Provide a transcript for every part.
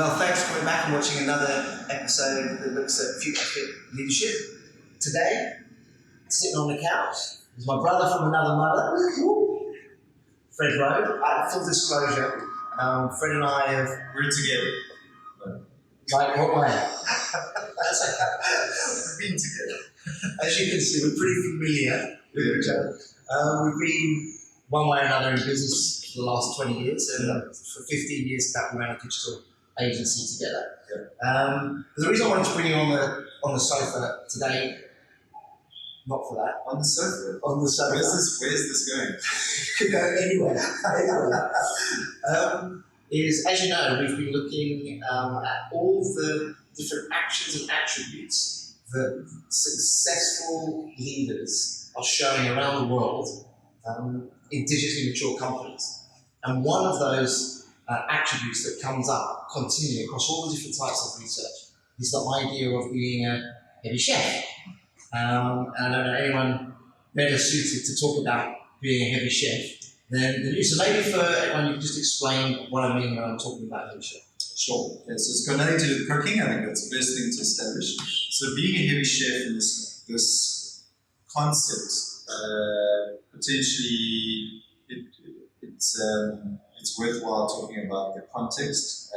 Well, thanks for coming back and watching another episode that looks at future fit leadership. Today, sitting on the couch is my brother from another mother, Fred Roed. Full disclosure, Fred and I have... We're together. Like what way? We've been together. As you can see, we're pretty familiar with each other. We've been one way or another in business for the last 20 years, and for 15 years that we ran a digital agency together. The reason I wanted to bring you on the sofa today, not for that. On the sofa? On the sofa. Where's this going? Could go anywhere. Is, as you know, we've been looking at all the different actions and attributes that successful leaders are showing around the world in digitally mature companies. And one of those attributes that comes up continually across all the different types of research is the idea of being a heavy chef. And I don't know anyone better suited to talk about being a heavy chef than you. So maybe for everyone, you can just explain what I mean when I'm talking about heavy chef. Sure. Okay, so it's got nothing to do with cooking. I think that's the best thing to establish. So being a heavy chef in this concept, potentially it's worthwhile talking about the context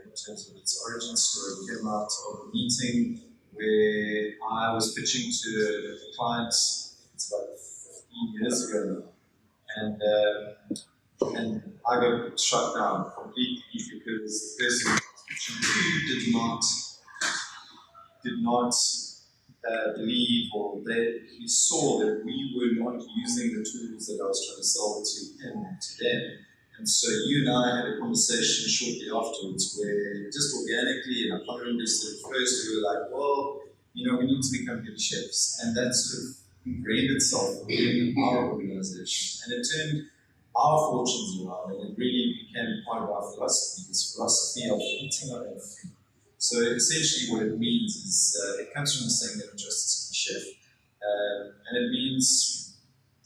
in terms of its origin story. It came out of a meeting where I was pitching to a client, it's about 15 years ago now. And I got shut down completely because the person I was pitching to did not believe, or he saw that we were not using the tools that I was trying to sell to him and to them. And so you and I had a conversation shortly afterwards where just organically, and I can't remember this at first, we were like, well, we need to become heavy chefs. And that sort of ingrained itself within our organization. And it turned our fortunes around, and it really became part of our philosophy, this philosophy of eating our own food. So essentially what it means is, it comes from the saying that just is a chef. And it means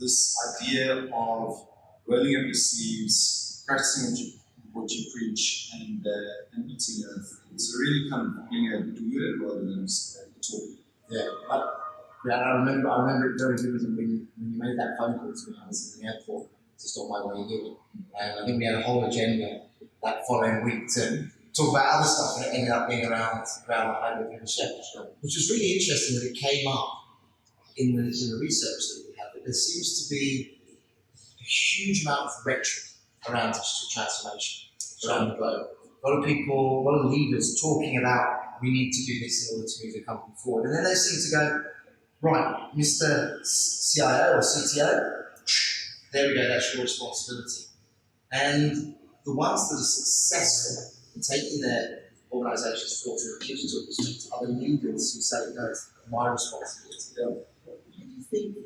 this idea of rolling up your sleeves, practicing what you preach, and eating your own food. So really kind of being a doer rather than just a talker. Yeah. I remember it very vividly when you made that phone call to me. I was in the airport just on my way here. And I think we had a whole agenda that following week to talk about other stuff, and it ended up being around how to become a chef, which was really interesting that it came up in the research that we had, that there seems to be a huge amount of rhetoric around digital transformation around the globe. A lot of people, a lot of leaders talking about we need to do this in order to move the company forward. And then they seem to go, right, Mr. CIO or CTO, there we go, that's your responsibility. And the ones that are successful in taking their organizations forward from a digital perspective are the leaders who say, no, it's my responsibility. Do you think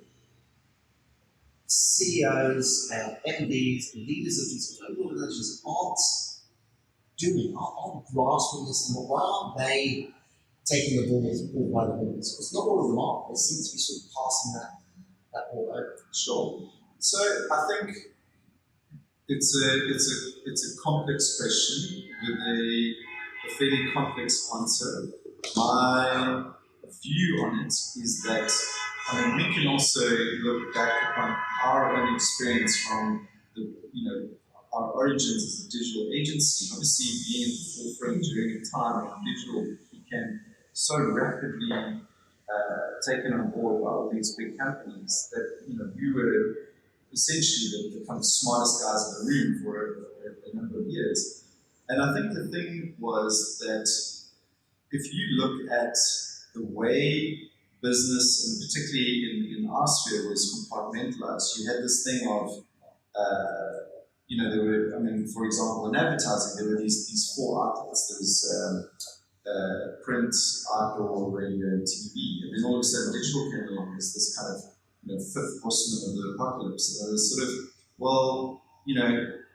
CEOs and MDs and leaders of these global organizations aren't grasping this, and why aren't they taking the ball by the horns? Because not all of them are. They seem to be sort of passing that ball over. Sure. So I think it's a complex question with a fairly complex answer. My view on it is that we can also look back upon our own experience from our origins as a digital agency. Obviously, being at the forefront during a time when digital became so rapidly taken on board by all these big companies that we were essentially the kind of smartest guys in the room for a number of years. And I think the thing was that if you look at the way business, and particularly in our sphere, was compartmentalized, you had this thing of there were, for example, in advertising, there were these four outlets. There was print, outdoor, radio, and TV. And then all of a sudden, digital came along as this kind of fifth horseman of the apocalypse. And it was sort of,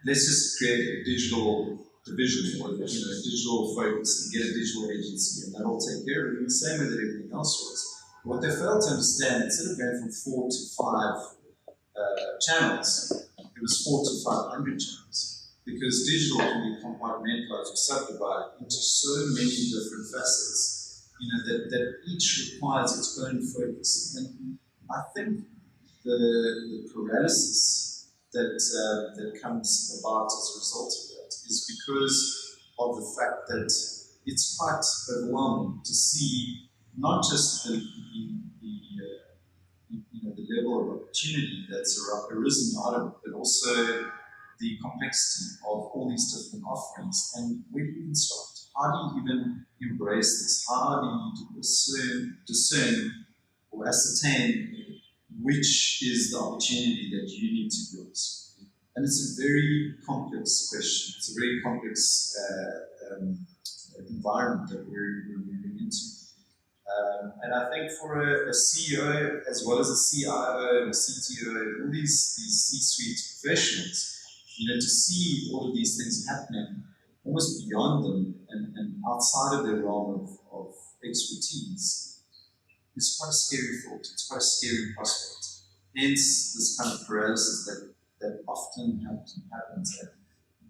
let's just create a digital division or digital focus and get a digital agency, and that'll take care of it in the same way that everything else was. What they failed to understand, instead of going from 4 to 5 channels, it was 4 to 500 channels. because digital can be compartmentalized or subdivided into so many different facets, that each requires its own focus. And I think the paralysis that comes about as a result of that is because of the fact that it's quite overwhelming to see not just the level of opportunity that's arisen out of it, but also the complexity of all these different offerings. And where do you even start? How do you even embrace this? How do you discern or ascertain which is the opportunity that you need to grasp? And it's a very complex question. It's a very complex environment that we're moving into. And I think for a CEO, as well as a CIO and a CTO, all these C-suite professionals, to see all of these things happening almost beyond them and outside of their realm of expertise is quite a scary thought. It's quite a scary prospect. Hence, this kind of paralysis that often happens at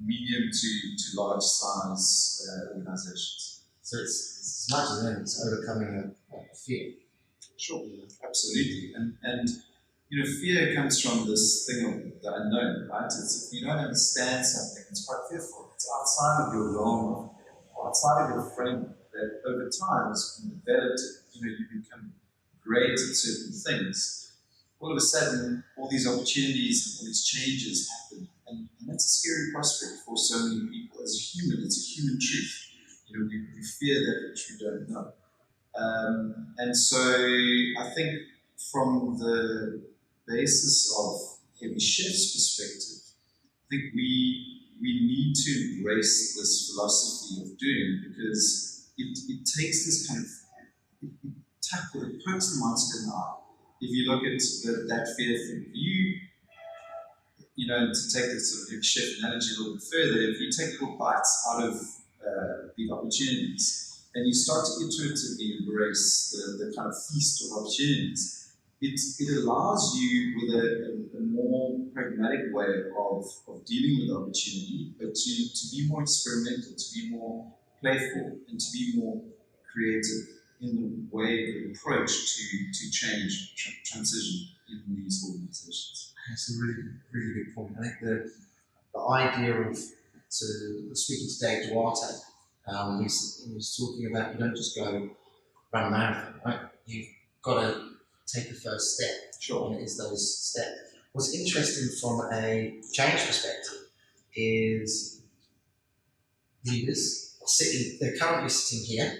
medium to large size organizations. So it's as much as anything, it's overcoming a fear. Sure, absolutely. And fear comes from this thing of the unknown, right? It's if you don't understand something, it's quite fearful. It's outside of your realm, outside of your framework, that over time, as you develop it, you become great at certain things. All of a sudden, all these opportunities and all these changes happen. And that's a scary prospect for so many people. As a human, it's a human truth. We fear that which we don't know. And so I think from the basis of Heavy Chef's perspective, I think we need to embrace this philosophy of doing, because it takes this kind of, it pokes the monster in the eye. If you look at that fear thing, to take the sort of Heavy Chef analogy a little bit further, if you take little bites out of big opportunities, and you start to intuitively embrace the kind of feast of opportunities, it allows you with a more pragmatic way of dealing with the opportunity, but to be more experimental, to be more playful, and to be more creative in the way, the approach to change, transition in these organizations. That's a really, really good point. I think the idea of, speaking to Dave Duarte, he was talking about you don't just go run a marathon, right? You've got to take the first step. Sure. And it is those steps. What's interesting from a change perspective is leaders they're currently sitting here,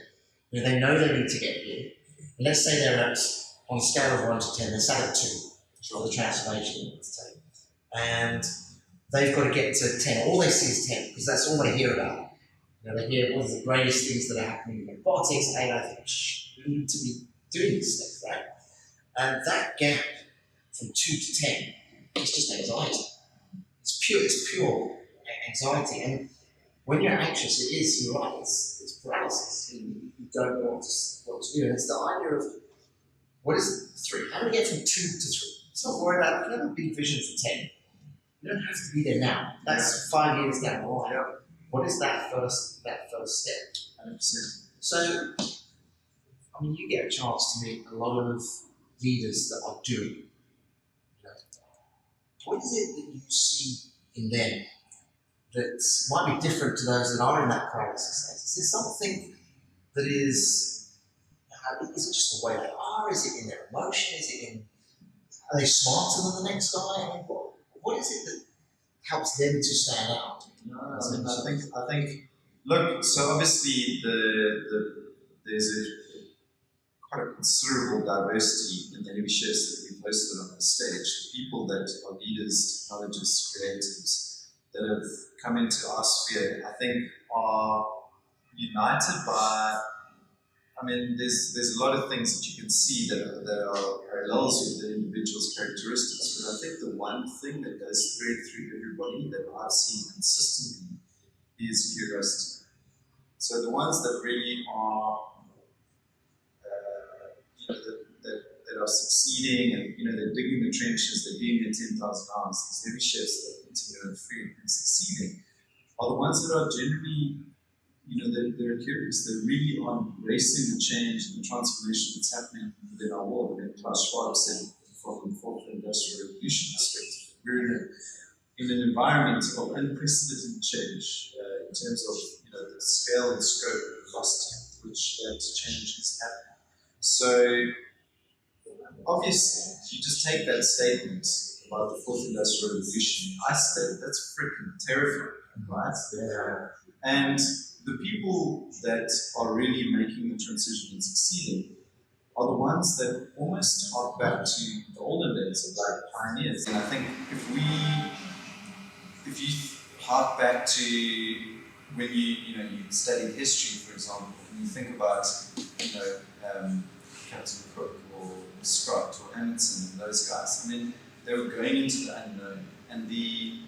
they know they need to get here. And let's say they're on a scale of 1 to 10, they're sat at 2 for the transformation they need to take. And they've got to get to 10. All they see is 10, because that's all they hear about. They hear one of the greatest things that are happening in robotics, AI, we need to be doing this stuff, right? And that gap from 2 to 10 is just anxiety. It's pure anxiety. And when you're anxious, you're right, it's paralysis. You don't know what to do. And it's the idea of, what is 3? How do we get from 2 to 3? It's not worried about, you have a big vision for 10. You don't have to be there now. That's 5 years down the line. Yeah. What is that first step? 100%. So, you get a chance to meet a lot of leaders that are doing. What is it that you see in them that might be different to those that are in that paralysis state? Is there something that is it just the way they are? Is it in their emotion? Are they smarter than the next guy? What is it that helps them to stand out? I think. Look, so obviously there's quite a considerable diversity in the Heavy Chefs that we've hosted on the stage. The people that are leaders, technologists, creatives that have come into our sphere, I think, are united by. There's a lot of things that you can see that are parallels with the individual's characteristics, but I think the one thing that does thread through everybody that I've seen consistently is curiosity. So the ones that really are, that are succeeding and they're digging the trenches, they're doing their 10,000 hours. These Heavy Chefs that are eating their own food and succeeding. are the ones that are generally, they're curious. They're really on embracing the change and the transformation that's happening within our world. And Klaus Schwab said from the fourth industrial revolution perspective, we're in an environment of unprecedented change in terms of the scale and scope and velocity with which that change is happening. So obviously, if you just take that statement about the fourth industrial revolution, isolate, that's freaking terrifying, right? Yeah. And the people that are really making the transition and succeeding are the ones that almost hark back to the olden days of like pioneers. And I think if you hark back to when you studied history, for example, and you think about Captain Cook or Scott or Amundsen and those guys, I mean, they were going into the unknown, and the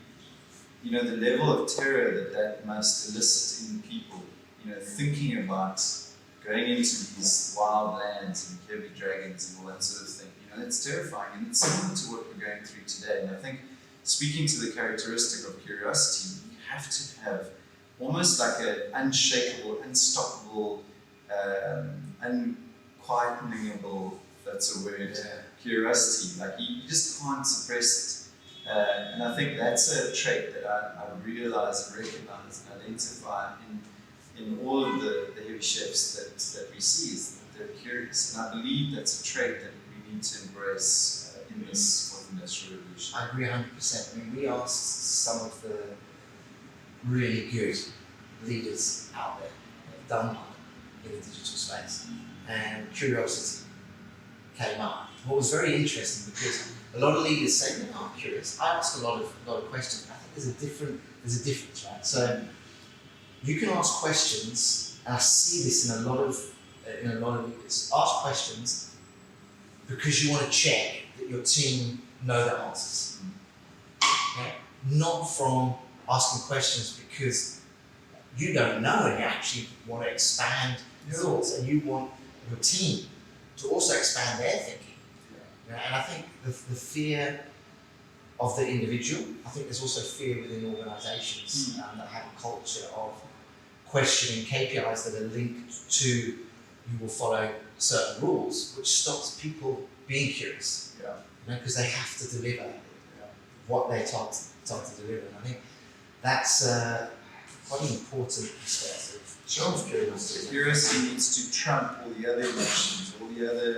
level of terror that must elicit in people, thinking about going into these wild lands and heavy dragons and all that sort of thing, it's terrifying, and it's similar to what we're going through today. And I think, speaking to the characteristic of curiosity, you have to have almost like an unshakable, unstoppable, unquietenable, if that's a word, curiosity. Like you just can't suppress it. And I think that's a trait that I realize and recognize and identify in all of the heavy chefs that we see, is that they're curious. And I believe that's a trait that we need to embrace in this fourth industrial revolution. I agree 100%. I mean, we asked some of the really good leaders out there that have done well in the digital space, and curiosity came up. What was very interesting, because a lot of leaders say, I'm curious. I ask a lot of questions. I think there's a difference, right? So you can ask questions, and I see this in a lot of leaders. Ask questions because you want to check that your team know the answers. Okay? Not from asking questions because you don't know and you actually want to expand your thoughts, and you want your team to also expand their thinking. And I think the fear of the individual, I think there's also fear within organisations that have a culture of questioning KPIs that are linked to you will follow certain rules, which stops people being curious. Because they have to deliver what they're told to deliver. And I think that's quite an important aspect of curiosity. Curiosity needs to trump all the other emotions, all the other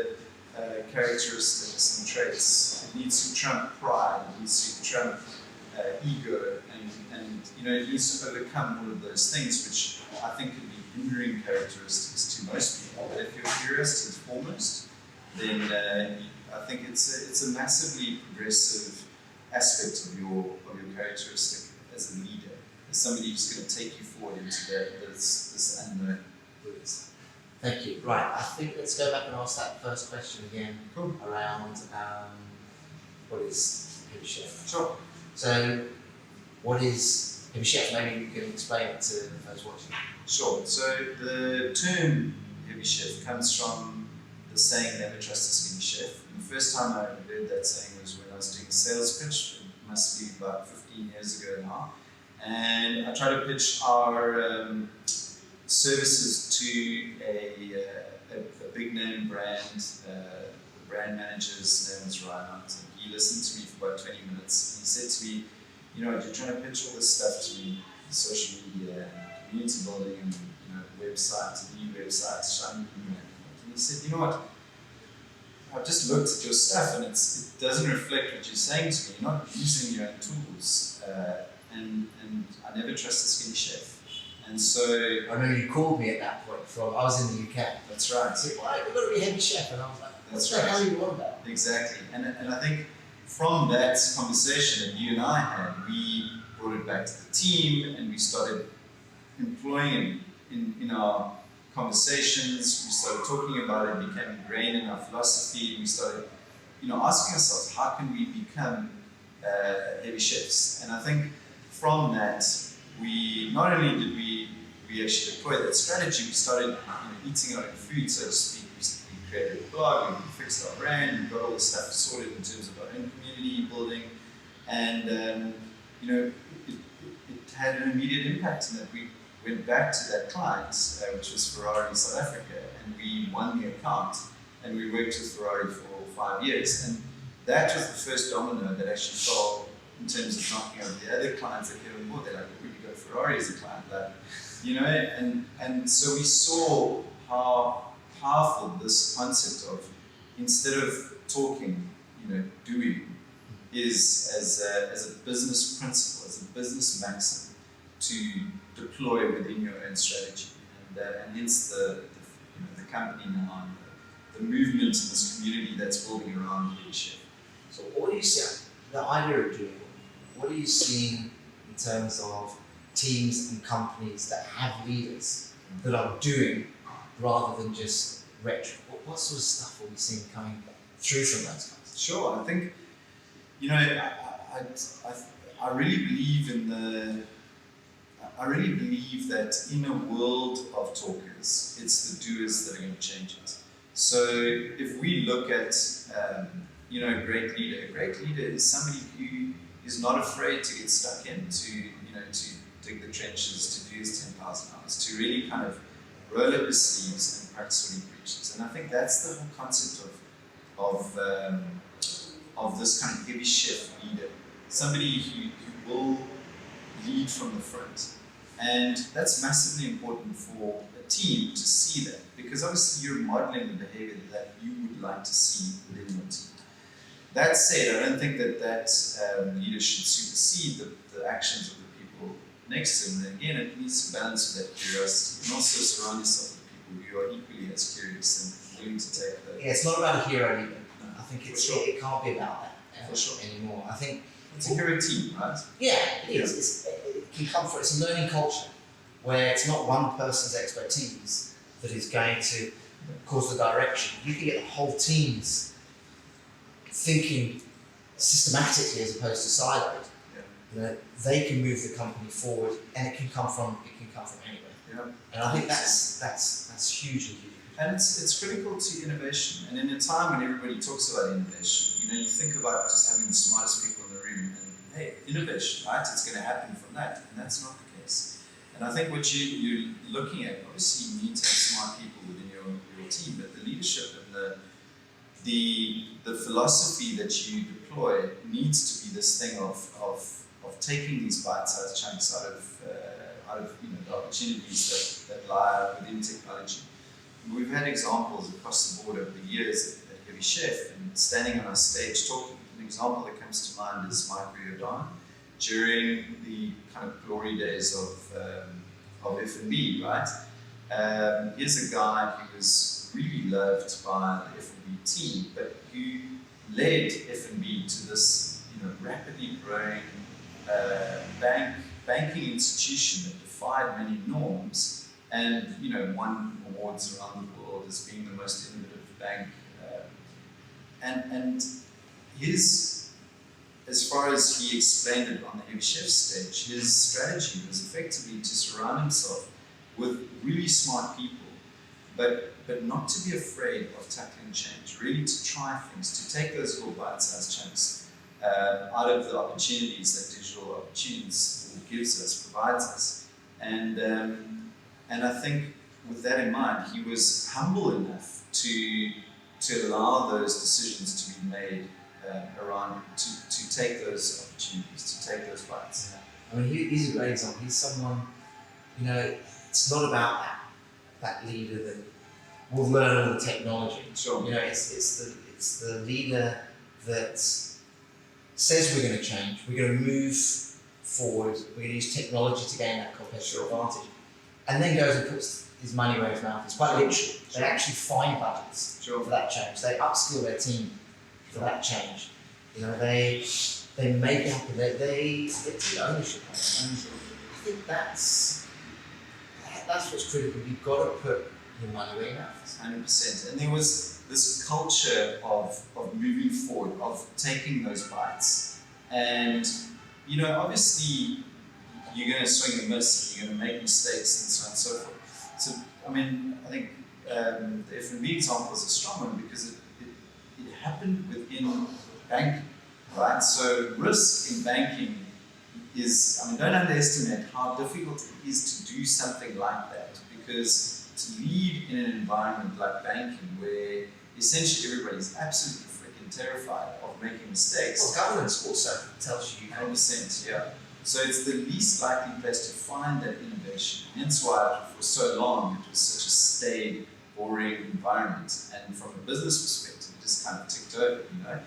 characteristics and traits. It needs to trump pride, it needs to trump ego, and it needs to overcome all of those things, which I think can be hindering characteristics to most people. But if your curiosity is foremost, then I think it's a massively progressive aspect of your characteristic as a leader, as somebody who's going to take you forward into this unknown. Thank you. Right, I think let's go back and ask that first question again. Cool. Around what is heavy chef? Sure. So, what is heavy chef? Maybe you can explain it to those watching. Sure. So the term heavy chef comes from the saying "never trust a skinny chef." And the first time I heard that saying was when I was doing a sales pitch. It must be about 15 years ago now, and I tried to pitch our services to a big name brand. The brand manager's name was Ryan, and he listened to me for about 20 minutes. And he said to me, you're trying to pitch all this stuff to me, social media and community building and websites, new websites, shiny new. And he said, what? I've just looked at your stuff and it doesn't reflect what you're saying to me. You're not using your own tools, and I never trust a skinny chef. And so I remember you called me at that point I was in the UK. That's right. You said, why we've got to be heavy chef? And I was like, that's what right. the hell are you on about? Exactly. And I think from that conversation that you and I had, we brought it back to the team and we started employing it in our conversations. We started talking about it, it became ingrained in our philosophy, and we started asking ourselves, how can we become heavy chefs? And I think from that, we not only did we actually deploy that strategy, we started eating our own food, so to speak. We created a blog, we fixed our brand, we got all the stuff sorted in terms of our own community building, and it had an immediate impact in that we went back to that client, which was Ferrari South Africa, and we won the account, and we worked with Ferrari for 5 years. And that was the first domino that actually fell in terms of knocking over the other clients that came on board. They're like, we got Ferrari as a client, like, and so we saw how powerful this concept of, instead of talking, doing, is as a business principle, as a business maxim to deploy within your own strategy, and hence the company now, and the movement in this community that's building around leadership. So what do you see, the idea of doing, what are you seeing in terms of teams and companies that have leaders that are doing rather than just rhetoric? What sort of stuff are we seeing coming through from those guys? Sure, I think, I really believe that in a world of talkers, it's the doers that are going to change it. So if we look at, a great leader is somebody who is not afraid to get stuck in, to dig the trenches, to do his 10,000 hours, to really kind of roll up his sleeves and practice what he preaches. And I think that's the whole concept of this kind of heavy chef leader, somebody who will lead from the front. And that's massively important for a team to see that, because obviously you're modeling the behavior that you would like to see within your team. That said, I don't think that leader should supersede the actions of the people next to him. And again, it needs to balance with that curiosity, and also surround yourself with people who are equally as curious and willing to take the... Yeah, it's not about a hero leader. I think it can't be about that anymore. I think it's a hero team, right? Yeah, it is. It can come from, it's a learning culture where it's not one person's expertise that is going to cause the direction. You can get the whole team's thinking systematically as opposed to siloed. Yeah. They can move the company forward, and it can come from anywhere. Yeah. And I think that's hugely huge. And it's critical to innovation. And in a time when everybody talks about innovation, you think about just having the smartest people in the room, and hey, innovation, right? It's going to happen from that, and that's not the case. And I think what you're looking at, obviously you need to have smart people within your team, but the leadership and the philosophy that you deploy needs to be this thing of taking these bite-sized chunks out of the opportunities that lie within technology. We've had examples across the board over the years at Heavy Chef, and standing on our stage talking. An example that comes to mind is Mike Roed during the kind of glory days of F&B, right? Here's a guy who was really loved by the F&B team, but who led F&B to this rapidly growing banking institution that defied many norms, and won awards around the world as being the most innovative bank. And his, as far as he explained it on the Heavy Chef stage, his strategy was effectively to surround himself with really smart people, but not to be afraid of tackling change, really to try things, to take those little bite-sized chunks out of the opportunities that digital opportunities gives us, provides us. And I think with that in mind, he was humble enough to allow those decisions to be made around, to take those opportunities, to take those bites. Yeah. I mean, he's a great example. He's someone, it's not about that leader that will learn all the technology. Sure. It's the leader that says we're going to change, we're going to move forward, we're going to use technology to gain that competitive advantage, and then goes and puts his money where his mouth is. Quite literally, they actually find budgets for that change. They upskill their team for that change. They make it happen. They take ownership of it. And I think that's what's critical. You've got to put your money where your mouth is. 100%. And there was this culture of moving forward, of taking those bites. And obviously you're going to swing and miss, and you're going to make mistakes, and so on and so forth. So, I think the F&B example is a strong one, because it happened within banking, right? So risk in banking is, I mean, don't underestimate how difficult it is to do something like that, because to lead in an environment like banking where essentially everybody's absolutely freaking terrified of making mistakes. Well, governance also tells you. 100%, yeah. So it's the least likely place to find that innovation. Hence why for so long it was such a staid, boring environment. And from a business perspective, it just kind of ticked over, you know.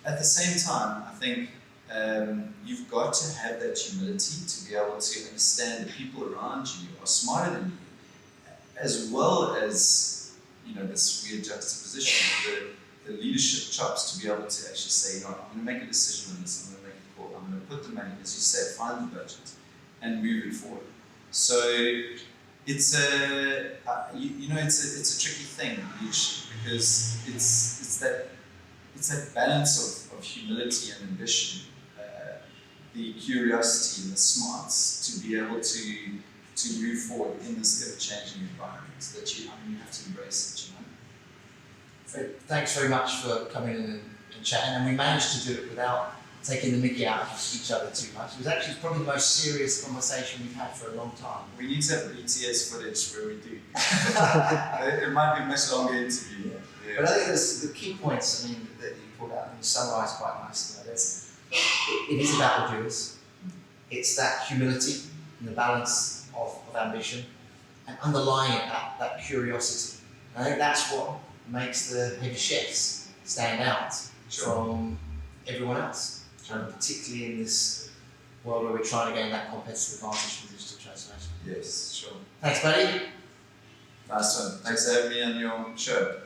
At the same time, I think you've got to have that humility to be able to understand the people around you are smarter than you, as well as, you know, this weird juxtaposition of the leadership chops to be able to actually say, you know, I'm going to make a decision on this, I'm going to make a call, I'm going to put the money, as you say, find the budget and move it forward. So it's a, it's a tricky thing, because it's that balance of humility and ambition, the curiosity and the smarts to be able to move forward in this ever-changing environment that you have to embrace it, you know. Thanks very much for coming in and chatting, and we managed to do it without taking the mickey out of each other too much. It was actually probably the most serious conversation we've had for a long time. We need to have BTS footage where we do. It might be a much longer interview. Yeah. But I think the key points, I mean, that you pulled out and you summarised quite nicely. It is about the doers. It's that humility and the balance of ambition, and underlying it, that curiosity. And I think that's what makes the head chefs stand out from everyone else, and particularly in this world where we're trying to gain that competitive advantage with digital transformation. Yes, sure. Thanks, buddy. Nice one. Thanks for having me on your show.